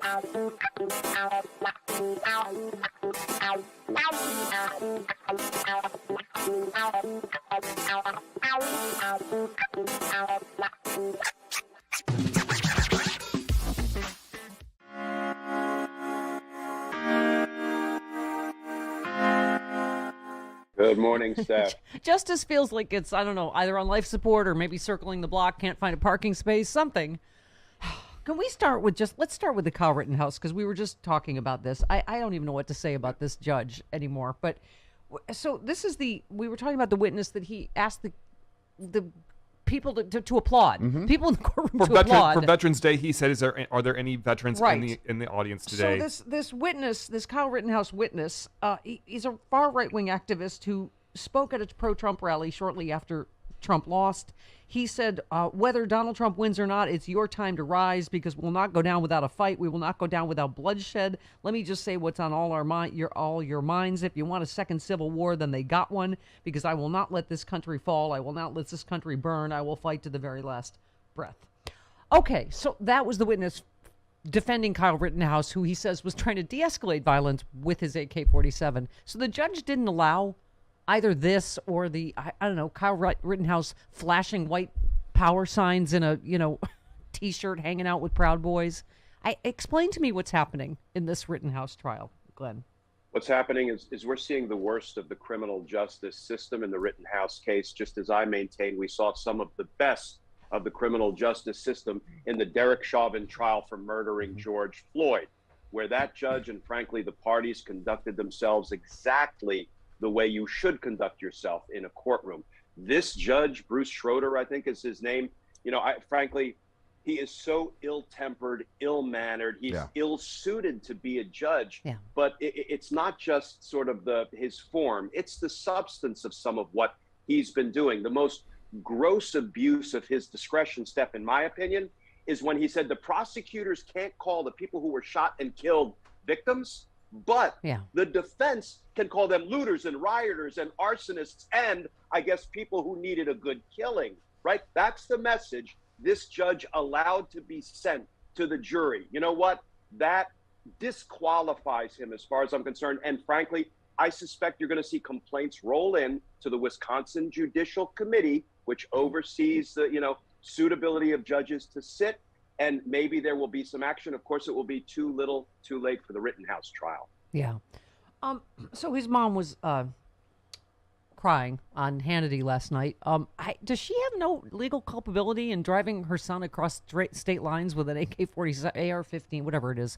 Good morning, Steph. Justice feels like it's, I don't know, either on life support or maybe circling the block, can't find a parking space, something. Can we start with let's start with the Kyle Rittenhouse, because we were just talking about this. I don't even know what to say about this judge anymore. But so this is we were talking about the witness that he asked the people to applaud. Mm-hmm. People in the courtroom to applaud. For Veterans Day, he said, are there any veterans in the audience today? So this witness, this Kyle Rittenhouse witness, he's a far right-wing activist who spoke at a pro-Trump rally shortly after Trump lost. He said, whether Donald Trump wins or not, it's your time to rise, because we'll not go down without a fight. We will not go down without bloodshed. Let me just say what's on all your minds. If you want a second civil war, then they got one, because I will not let this country fall. I will not let this country burn. I will fight to the very last breath. Okay, so that was the witness defending Kyle Rittenhouse, who he says was trying to de-escalate violence with his AK-47. So the judge didn't allow either this or I don't know, Kyle Rittenhouse flashing white power signs in a, T-shirt hanging out with Proud Boys. Explain to me what's happening in this Rittenhouse trial, Glenn. What's happening is we're seeing the worst of the criminal justice system in the Rittenhouse case. Just as I maintain, we saw some of the best of the criminal justice system in the Derek Chauvin trial for murdering George Floyd, where that judge and frankly the parties conducted themselves exactly the way you should conduct yourself in a courtroom. This judge, Bruce Schroeder, I think is his name, frankly, he is so ill-tempered, ill-mannered. He's ill-suited to be a judge. Yeah. But it's not just sort of his form. It's the substance of some of what he's been doing. The most gross abuse of his discretion, Steph, in my opinion, is when he said the prosecutors can't call the people who were shot and killed victims, but the defense can call them looters and rioters and arsonists and, I guess, people who needed a good killing, right? That's the message this judge allowed to be sent to the jury. You know what? That disqualifies him as far as I'm concerned. And frankly, I suspect you're going to see complaints roll in to the Wisconsin Judicial Committee, which oversees the, suitability of judges to sit. And maybe there will be some action. Of course, it will be too little, too late for the Rittenhouse trial. Yeah. So his mom was crying on Hannity last night. Does she have no legal culpability in driving her son across state lines with an AK-47, AR-15, whatever it is,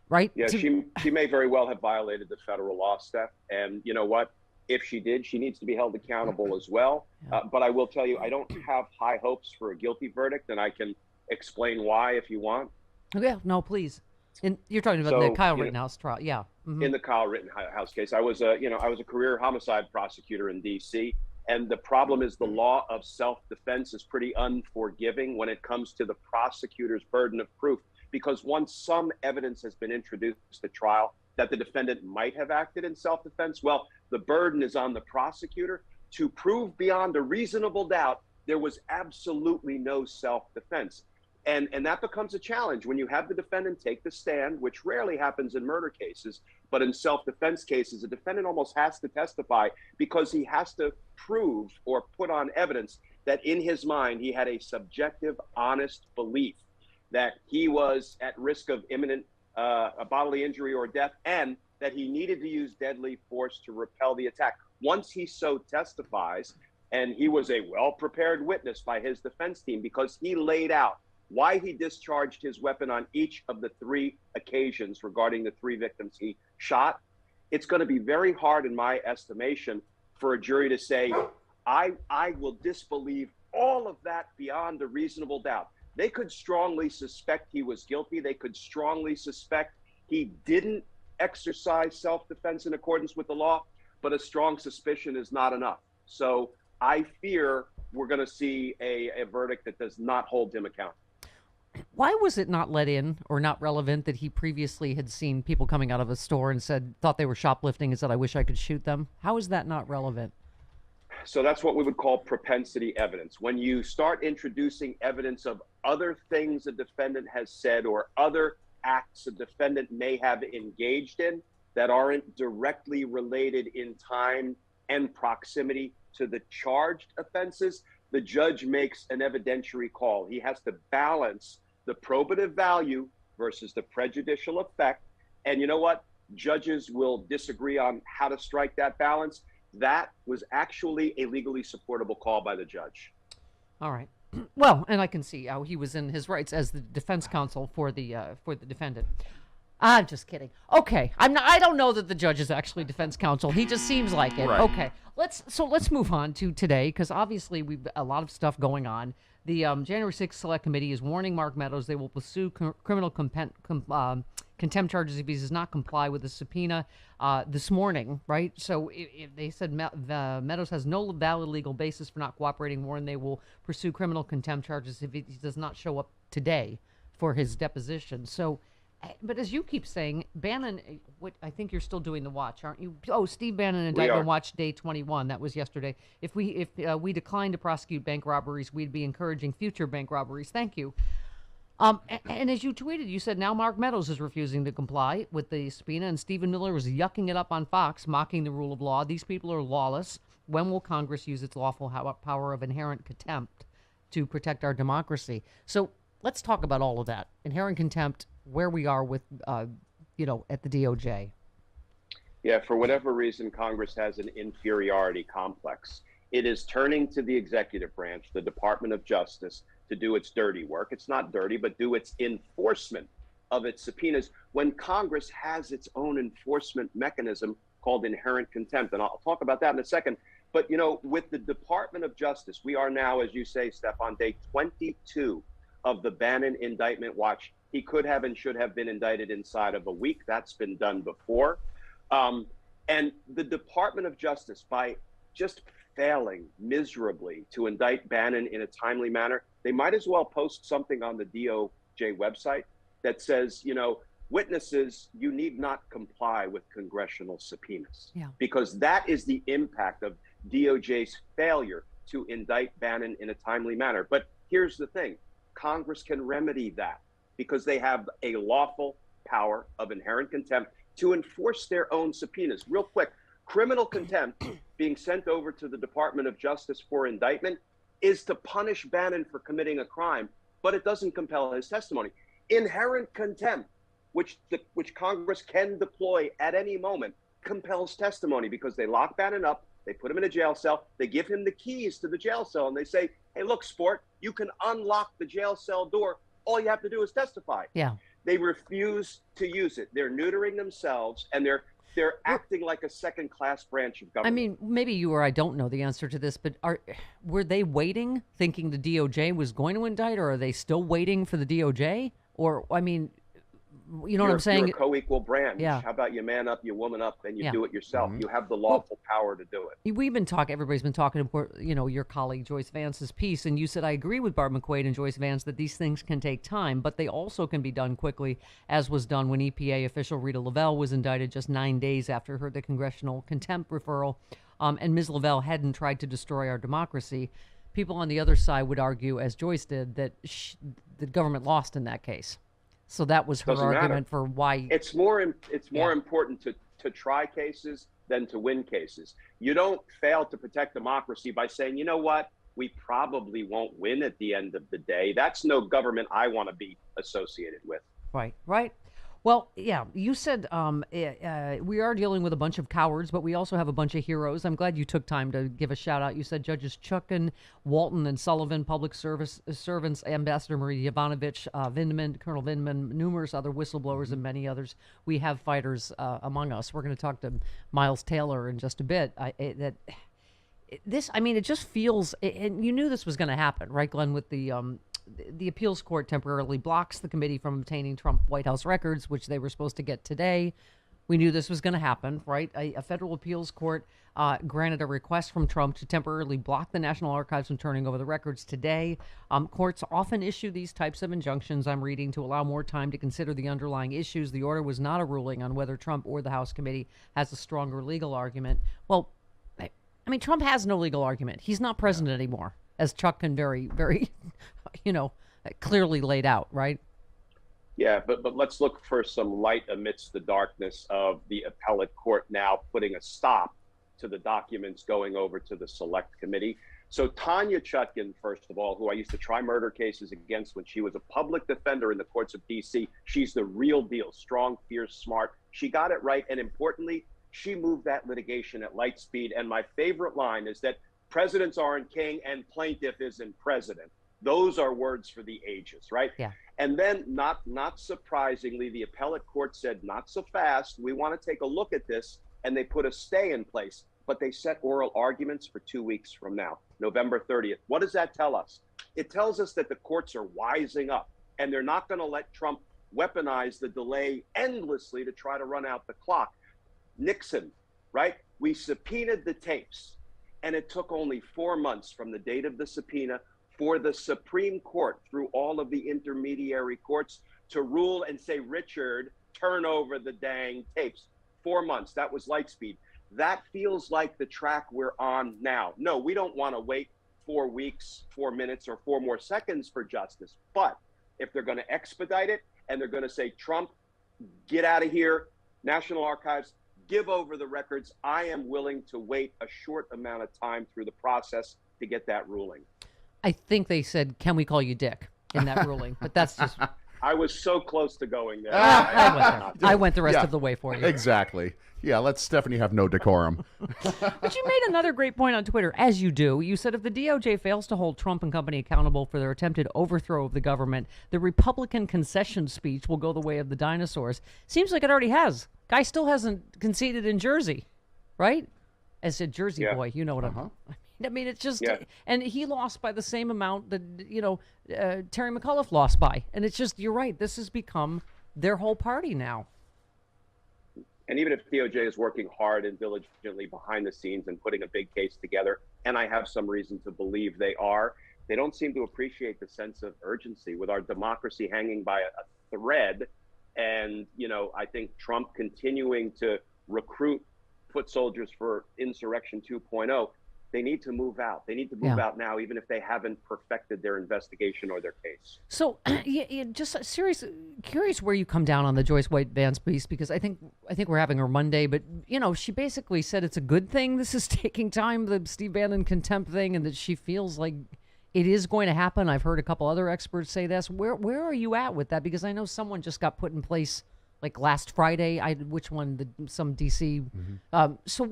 right? Yeah, she may very well have violated the federal law, Steph. And you know what? If she did, she needs to be held accountable as well. Yeah. But I will tell you, I don't have high hopes for a guilty verdict, and I can explain why if you want. Yeah, no, please. And you're talking about the Kyle Rittenhouse trial, yeah. Mm-hmm. In the Kyle Rittenhouse case, I was a career homicide prosecutor in D.C. And the problem is the law of self-defense is pretty unforgiving when it comes to the prosecutor's burden of proof, because once some evidence has been introduced at trial that the defendant might have acted in self-defense, well, the burden is on the prosecutor to prove beyond a reasonable doubt there was absolutely no self-defense. And that becomes a challenge when you have the defendant take the stand, which rarely happens in murder cases, but in self-defense cases, a defendant almost has to testify because he has to prove or put on evidence that in his mind he had a subjective, honest belief that he was at risk of imminent bodily injury or death, and that he needed to use deadly force to repel the attack. Once he so testifies, and he was a well-prepared witness by his defense team because he laid out why he discharged his weapon on each of the 3 occasions regarding the 3 victims he shot, it's going to be very hard, in my estimation, for a jury to say, I will disbelieve all of that beyond a reasonable doubt. They could strongly suspect he was guilty. They could strongly suspect he didn't exercise self-defense in accordance with the law, but a strong suspicion is not enough. So I fear we're going to see a verdict that does not hold him accountable. Why was it not let in or not relevant that he previously had seen people coming out of a store and thought they were shoplifting and said, I wish I could shoot them? How is that not relevant? So that's what we would call propensity evidence. When you start introducing evidence of other things a defendant has said or other acts a defendant may have engaged in that aren't directly related in time and proximity to the charged offenses, the judge makes an evidentiary call. He has to balance the probative value versus the prejudicial effect. And you know what? Judges will disagree on how to strike that balance. That was actually a legally supportable call by the judge. All right. Well, and I can see how he was in his rights as the defense counsel for the defendant. I'm just kidding. Okay, I don't know that the judge is actually defense counsel. He just seems like it. Right. Okay, let's move on to today, because obviously we've a lot of stuff going on. The January 6th Select Committee is warning Mark Meadows they will pursue criminal contempt charges if he does not comply with the subpoena this morning, right? So if they said Meadows has no valid legal basis for not cooperating, warned they will pursue criminal contempt charges if he does not show up today for his deposition. So, but as you keep saying, Bannon, I think you're still doing the watch, aren't you? Oh, Steve Bannon indictment watch day 21. That was yesterday. If we decline to prosecute bank robberies, we'd be encouraging future bank robberies. Thank you. And as you tweeted, you said now Mark Meadows is refusing to comply with the subpoena, and Stephen Miller was yucking it up on Fox, mocking the rule of law. These people are lawless. When will Congress use its lawful power of inherent contempt to protect our democracy? So let's talk about all of that. Inherent contempt, where we are with, at the DOJ. Yeah, for whatever reason, Congress has an inferiority complex. It is turning to the executive branch, the Department of Justice, to do its dirty work. It's not dirty, but do its enforcement of its subpoenas when Congress has its own enforcement mechanism called inherent contempt. And I'll talk about that in a second. But, with the Department of Justice, we are now, as you say, Steph, on day 22 of the Bannon indictment watch. He could have and should have been indicted inside of a week. That's been done before. And the Department of Justice, by just failing miserably to indict Bannon in a timely manner, they might as well post something on the DOJ website that says, witnesses, you need not comply with congressional subpoenas. Yeah. Because that is the impact of DOJ's failure to indict Bannon in a timely manner. But here's the thing, Congress can remedy that because they have a lawful power of inherent contempt to enforce their own subpoenas. Real quick, criminal contempt being sent over to the Department of Justice for indictment is to punish Bannon for committing a crime, but it doesn't compel his testimony. Inherent contempt, which Congress can deploy at any moment, compels testimony because they lock Bannon up, they put him in a jail cell, they give him the keys to the jail cell, and they say, hey, look, sport, you can unlock the jail cell door. All you have to do is testify. Yeah. They refuse to use it. They're neutering themselves, and they're acting like a second-class branch of government. I mean, maybe you or I don't know the answer to this, but were they waiting, thinking the DOJ was going to indict, or are they still waiting for the DOJ? Or, I mean, you know what I'm saying? You're a co-equal branch. Yeah. How about you man up, you woman up, and you do it yourself? Mm-hmm. You have the lawful power to do it. We've been talking, everybody's been talking about, your colleague Joyce Vance's piece, and you said, I agree with Barb McQuaid and Joyce Vance that these things can take time, but they also can be done quickly, as was done when EPA official Rita Lavelle was indicted just 9 days after the congressional contempt referral, and Ms. Lavelle hadn't tried to destroy our democracy. People on the other side would argue, as Joyce did, that the government lost in that case. So that was her argument for why it's more important to try cases than to win cases. You don't fail to protect democracy by saying, you know what, we probably won't win at the end of the day. That's no government I want to be associated with. Right. Well, yeah, you said we are dealing with a bunch of cowards, but we also have a bunch of heroes. I'm glad you took time to give a shout out. You said Judges Chutkan, Walton, and Sullivan, public servants, Ambassador Marie Yovanovitch, Vindman, Colonel Vindman, numerous other whistleblowers, and many others. We have fighters among us. We're going to talk to Miles Taylor in just a bit. It just feels, and you knew this was going to happen, right, Glenn, with the appeals court temporarily blocks the committee from obtaining Trump White House records, which they were supposed to get today. We knew this was going to happen, right? A federal appeals court granted a request from Trump to temporarily block the National Archives from turning over the records today. Courts often issue these types of injunctions, I'm reading, to allow more time to consider the underlying issues. The order was not a ruling on whether Trump or the House committee has a stronger legal argument. Well, I mean, Trump has no legal argument. He's not president anymore, as Chuck can very, very, clearly laid out, right? Yeah, but let's look for some light amidst the darkness of the appellate court now putting a stop to the documents going over to the select committee. So Tanya Chutkan, first of all, who I used to try murder cases against when she was a public defender in the courts of DC, she's the real deal, strong, fierce, smart. She got it right. And importantly, she moved that litigation at light speed. And my favorite line is that presidents aren't king and plaintiff isn't president. Those are words for the ages, right? Yeah. And then, not surprisingly, the appellate court said, not so fast. We want to take a look at this. And they put a stay in place. But they set oral arguments for 2 weeks from now, November 30th. What does that tell us? It tells us that the courts are wising up, and they're not going to let Trump weaponize the delay endlessly to try to run out the clock. Nixon, right? We subpoenaed the tapes, and it took only 4 months from the date of the subpoena for the Supreme Court, through all of the intermediary courts, to rule and say, Richard, turn over the dang tapes. 4 months. That was light speed. That feels like the track we're on now. No, we don't want to wait 4 weeks, 4 minutes, or 4 more seconds for justice. But if they're going to expedite it and they're going to say, Trump, get out of here, National Archives, give over the records, I am willing to wait a short amount of time through the process to get that ruling. I think they said, can we call you Dick in that ruling? But that's just... I was so close to going there. I went the rest of the way for you. Exactly. Yeah, let Stephanie have no decorum. But you made another great point on Twitter, as you do. You said if the DOJ fails to hold Trump and company accountable for their attempted overthrow of the government, the Republican concession speech will go the way of the dinosaurs. Seems like it already has. Guy still hasn't conceded in Jersey, right? As a Jersey boy, you know what I mean, it's just, and he lost by the same amount that, Terry McAuliffe lost by. And it's just, you're right, this has become their whole party now. And even if DOJ is working hard and diligently behind the scenes and putting a big case together, and I have some reason to believe they are, they don't seem to appreciate the sense of urgency with our democracy hanging by a thread. And, I think Trump continuing to recruit foot soldiers for insurrection 2.0, they need to move out. They need to move out now, even if they haven't perfected their investigation or their case. So, just curious where you come down on the Joyce White Vance piece, because I think we're having her Monday, but she basically said it's a good thing this is taking time, the Steve Bannon contempt thing, and that she feels like it is going to happen. I've heard a couple other experts say this. Where are you at with that? Because I know someone just got put in place like last Friday. Some DC. So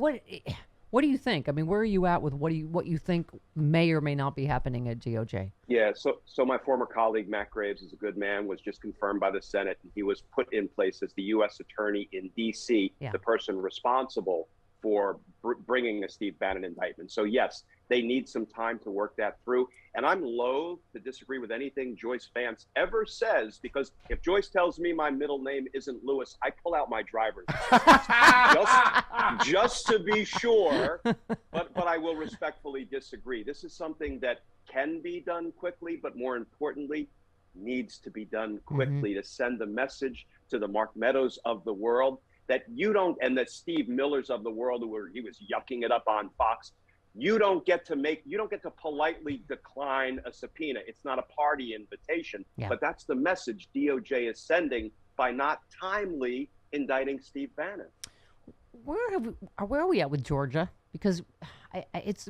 what do you think? I mean, where are you at with what you think may or may not be happening at DOJ? Yeah, so my former colleague, Matt Graves, is a good man, was just confirmed by the Senate, and he was put in place as the U.S. attorney in D.C., the person responsible for bringing a Steve Bannon indictment. So yes, they need some time to work that through. And I'm loath to disagree with anything Joyce Vance ever says, because if Joyce tells me my middle name isn't Lewis, I pull out my driver's license just to be sure. But I will respectfully disagree. This is something that can be done quickly, but more importantly, needs to be done quickly to send a message to the Mark Meadows of the world that you don't, and the Steve Millers of the world, where he was yucking it up on Fox. You don't get to politely decline a subpoena. It's not a party invitation, but that's the message DOJ is sending by not timely indicting Steve Bannon. Where are we at with Georgia? Because is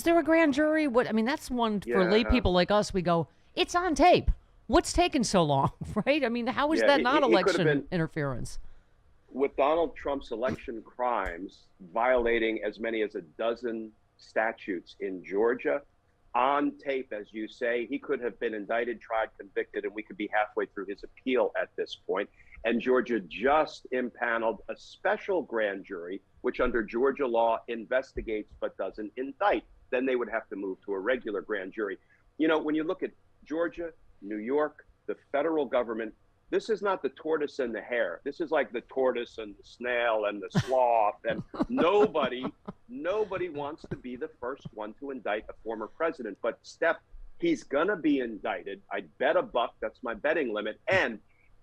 there a grand jury? That's one for lay people like us. We go, it's on tape. What's taken so long, right? I mean, how is that not election interference? With Donald Trump's election crimes violating as many as a dozen statutes in Georgia, on tape, as you say, he could have been indicted, tried, convicted, and we could be halfway through his appeal at this point. And Georgia just impaneled a special grand jury, which under Georgia law investigates but doesn't indict. Then they would have to move to a regular grand jury. When you look at Georgia, New York, the federal government, this is not the tortoise and the hare. This is like the tortoise and the snail and the sloth. And nobody wants to be the first one to indict a former president. But Steph, he's going to be indicted. I'd bet a buck. That's my betting limit. And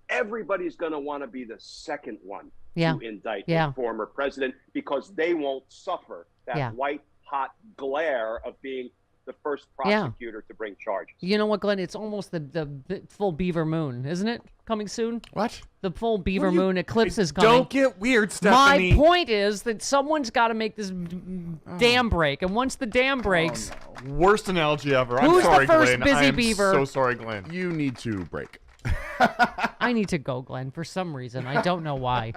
everybody's going to want to be the second one to indict a former president, because they won't suffer that white hot glare of being the first prosecutor to bring charges. You know what, Glenn? It's almost the full beaver moon, isn't it? Coming soon? What? The full beaver moon eclipse is coming. Don't get weird, Stephanie. My point is that someone's got to make this dam break, and once the dam breaks, Worst analogy ever. Who's I'm sorry, the first Glenn. busy I'm beaver? so sorry, Glenn. You need to break. I need to go, Glenn, for some reason. I don't know why.